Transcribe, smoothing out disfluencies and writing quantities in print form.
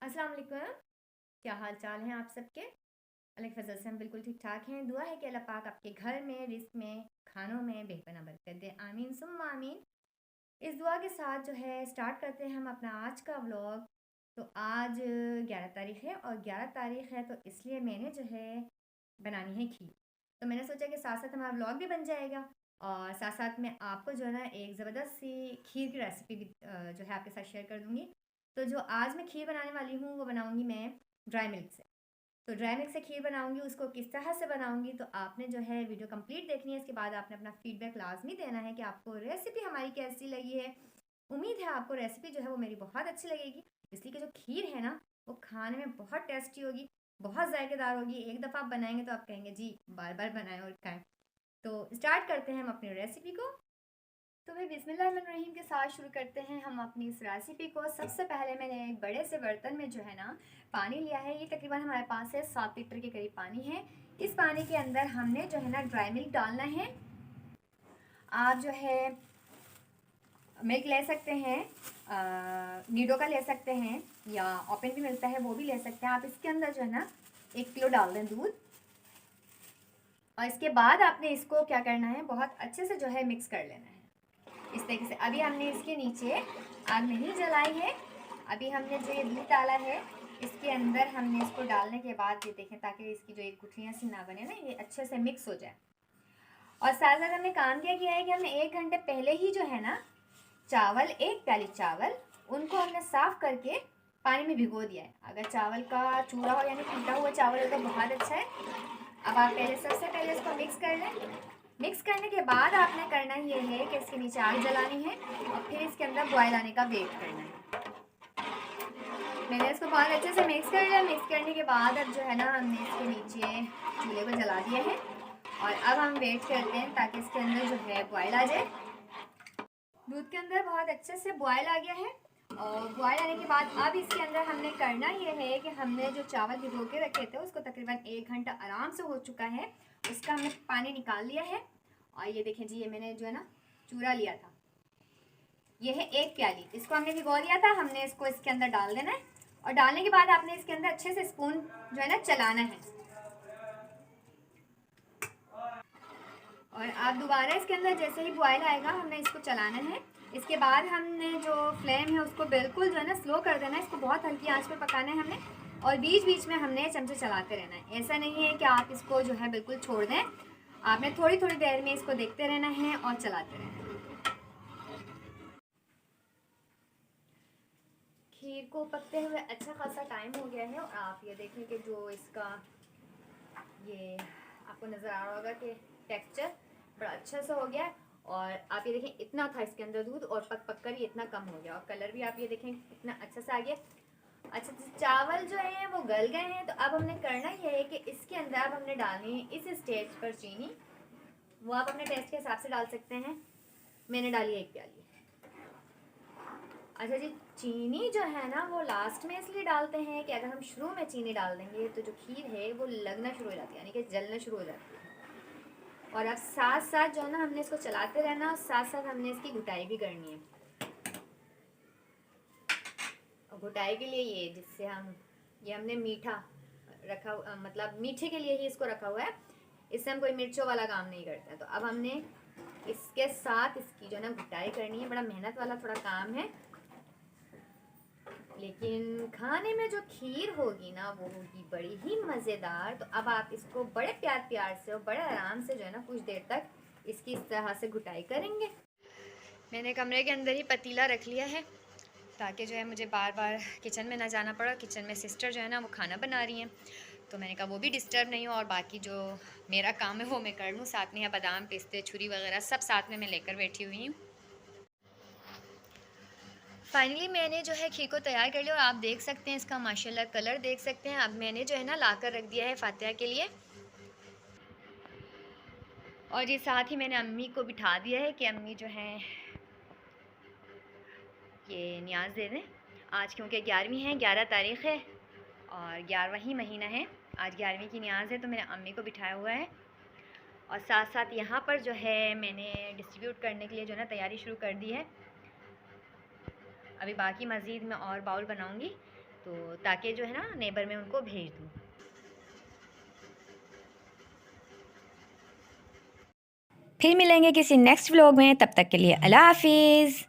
अस्सलाम वालेकुम। क्या हाल चाल हैं आप सबके? अल्लाह के फजल से हम बिल्कुल ठीक ठाक हैं। दुआ है कि अल्लाह पाक आपके घर में, रिस्क में, खानों में बेपना बरकत दे। आमीन सुम्मा आमीन। इस दुआ के साथ जो है स्टार्ट करते हैं हम अपना आज का व्लॉग। तो आज 11 तारीख़ है और 11 तारीख़ है तो इसलिए मैंने जो है बनानी है खीर। तो मैंने सोचा कि साथ साथ हमारा व्लॉग भी बन जाएगा और साथ साथ में आपको जो है ना एक ज़बरदस्त सी खीर की रेसिपी भी जो है आपके साथ शेयर कर दूँगी। तो जो आज मैं खीर बनाने वाली हूँ वो बनाऊँगी मैं ड्राई मिल्क से। तो ड्राई मिल्क से खीर बनाऊँगी, उसको किस तरह से बनाऊँगी तो आपने जो है वीडियो कंप्लीट देखनी है। इसके बाद आपने अपना फीडबैक लाज़मी देना है कि आपको रेसिपी हमारी कैसी लगी है। उम्मीद है आपको रेसिपी जो है वो मेरी बहुत अच्छी लगेगी। इसलिए कि जो खीर है ना वो खाने में बहुत टेस्टी होगी, बहुत ज़ायकेदार होगी। एक दफ़ा आप बनाएँगे तो आप कहेंगे जी बार-बार बनाएँ और खाएँ। तो स्टार्ट करते हैं हम अपनी रेसिपी को। तो भाई बिस्मिल्लाहिर्रहमानिर्रहीम के साथ शुरू करते हैं हम अपनी इस रेसिपी को। सबसे पहले मैंने एक बड़े से बर्तन में जो है ना पानी लिया है। ये तकरीबन हमारे पास है 7 लीटर के करीब पानी है। इस पानी के अंदर हमने जो है ना ड्राई मिल्क डालना है। आप जो है मिल्क ले सकते हैं, नीडो का ले सकते हैं या ओपन भी मिलता है वो भी ले सकते हैं। आप इसके अंदर जो है ना 1 किलो डाल दें दूध। और इसके बाद आपने इसको क्या करना है, बहुत अच्छे से जो है मिक्स कर लेना है इस तरीके से। अभी हमने इसके नीचे आग नहीं जलाई है। अभी हमने जो ये दूध डाला है इसके अंदर हमने इसको डालने के बाद ये देखें ताकि इसकी जो एक गुठलियाँ सी ना बने ना, ये अच्छे से मिक्स हो जाए। और साथ साथ हमने काम क्या किया है कि हमने 1 घंटे पहले ही जो है ना चावल, 1 प्याली चावल, उनको हमने साफ़ करके पानी में भिगो दिया है। अगर चावल का चूरा हो यानी टूटा हुआ चावल हो तो बहुत अच्छा है। अब आप सबसे पहले इसको मिक्स कर लें। मिक्स करने के बाद आपने करना ये है कि इसके नीचे आग जलानी है और फिर इसके अंदर बॉयल आने का वेट करना है। मैंने इसको बहुत अच्छे से मिक्स कर लिया। मिक्स करने के बाद अब जो है ना हमने इसके नीचे चूल्हे को जला दिया है और अब हम वेट करते हैं ताकि इसके अंदर जो है बॉयल आ जाए। दूध के अंदर बहुत अच्छे से बॉयल आ गया है और बॉयल आने के बाद अब इसके अंदर हमने करना ये है कि हमने जो चावल भिगो के रखे थे उसको तकरीबन 1 घंटा आराम से हो चुका है, उसका हमने पानी निकाल लिया है। और ये देखें जी, ये मैंने जो है ना चूरा लिया था, ये है 1 प्याली, इसको हमने भिगो दिया था। हमने इसको इसके अंदर डाल देना है और डालने के बाद आपने इसके अंदर अच्छे से स्पून जो है ना चलाना है। और आप दोबारा इसके अंदर जैसे ही बॉयल आएगा हमने इसको चलाना है। इसके बाद हमने जो फ्लेम है उसको बिल्कुल जो है ना स्लो कर देना है। इसको बहुत हल्की आंच पे पकाना है हमने और बीच बीच में हमने चमचे चलाते रहना है। ऐसा नहीं है कि आप इसको जो है बिल्कुल छोड़ दें, आपने थोड़ी थोड़ी देर में इसको देखते रहना है और चलाते रहना है। खीर को पकते हुए अच्छा खासा टाइम हो गया है और आप ये देखें कि जो इसका ये आपको नज़र आ रहा होगा कि टेक्सचर बड़ा अच्छा सा हो गया है। और आप ये देखें इतना था इसके अंदर दूध और पक पक कर ये इतना कम हो गया और कलर भी आप ये देखें इतना अच्छा सा आ गया। अच्छा, चावल जो है वो गल गए हैं। तो अब हमने करना ये है कि इसके अंदर अब हमने डालनी है इस स्टेज पर चीनी। वो आप अपने टेस्ट के हिसाब से डाल सकते हैं। मैंने डाली 1 प्याली। अच्छा जी, चीनी जो है ना वो लास्ट में इसलिए डालते हैं कि अगर हम शुरू में चीनी डाल देंगे तो जो खीर है वो लगना शुरू हो जाती है, यानी कि जलना शुरू हो जाती है। और अब साथ साथ जो है ना हमने इसको चलाते रहना और साथ साथ हमने इसकी घुटाई भी करनी है। और घुटाई के लिए ये जिससे हम ये हमने मीठा रखा, मतलब मीठे के लिए ही इसको रखा हुआ है। इससे हम कोई मिर्चों वाला काम नहीं करते हैं। तो अब हमने इसके साथ इसकी जो है ना घुटाई करनी है। बड़ा मेहनत वाला थोड़ा काम है, लेकिन खाने में जो खीर होगी ना वो होगी बड़ी ही मज़ेदार। तो अब आप इसको बड़े प्यार प्यार से और बड़े आराम से जो है ना कुछ देर तक इसकी इस तरह से घुटाई करेंगे। मैंने कमरे के अंदर ही पतीला रख लिया है ताकि जो है मुझे बार बार किचन में ना जाना पड़ा। किचन में सिस्टर जो है ना वो खाना बना रही हैं, तो मैंने कहा वो भी डिस्टर्ब नहीं हो और बाकी जो मेरा काम है वो मैं कर लूँ। साथ में यहाँ बादाम, पिस्ते, छुरी वगैरह सब साथ में मैं लेकर बैठी हुई हूँ। फाइनली मैंने जो है खीर को तैयार कर लिया और आप देख सकते हैं इसका माशाल्लाह कलर देख सकते हैं। अब मैंने जो है ना लाकर रख दिया है फातिहा के लिए और ये साथ ही मैंने अम्मी को बिठा दिया है कि अम्मी जो है ये न्याज दे दें। आज क्योंकि 11वीं है, 11 तारीख़ है और 11वां ही महीना है। आज 11वीं की न्याज है तो मैंने अम्मी को बिठाया हुआ है। और साथ साथ यहाँ पर जो है मैंने डिस्ट्रीब्यूट करने के लिए जो है ना तैयारी शुरू कर दी है। अभी बाकी मज़ीद मैं और बाउल बनाऊँगी तो ताकि जो है ना नेबर में उनको भेज दूँ। फिर मिलेंगे किसी नेक्स्ट व्लॉग में, तब तक के लिए अल्लाह हाफ़िज़।